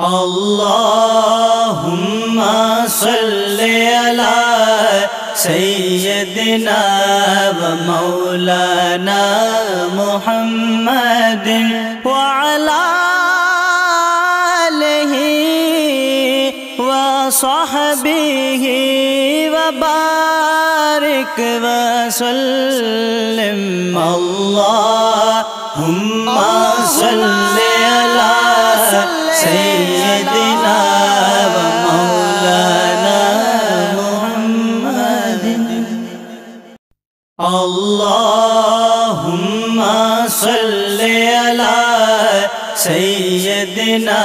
اللهم صل على سيدنا ومولانا محمد وعلى آله وصحبه وبارك وسلم اللهم صل على سيدنا ومولانا محمد اللهم صل على سيدنا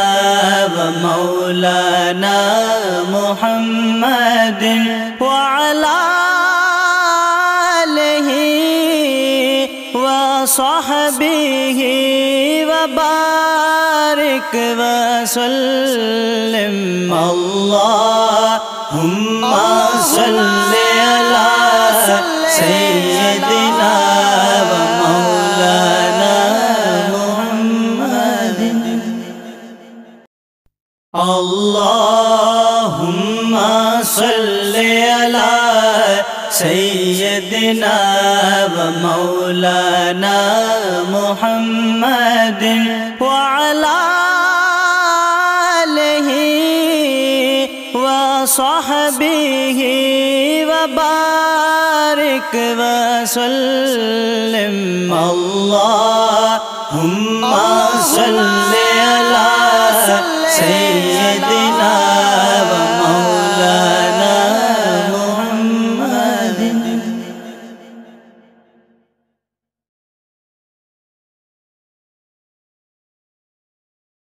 ومولانا محمد وعلى آله وصحبه وبارك وسلم اللهم صل على سيدنا ومولانا محمد اللهم صل على سيدنا ومولانا محمد وعلى آله وصحبه وبارك وسلم اللهم صل على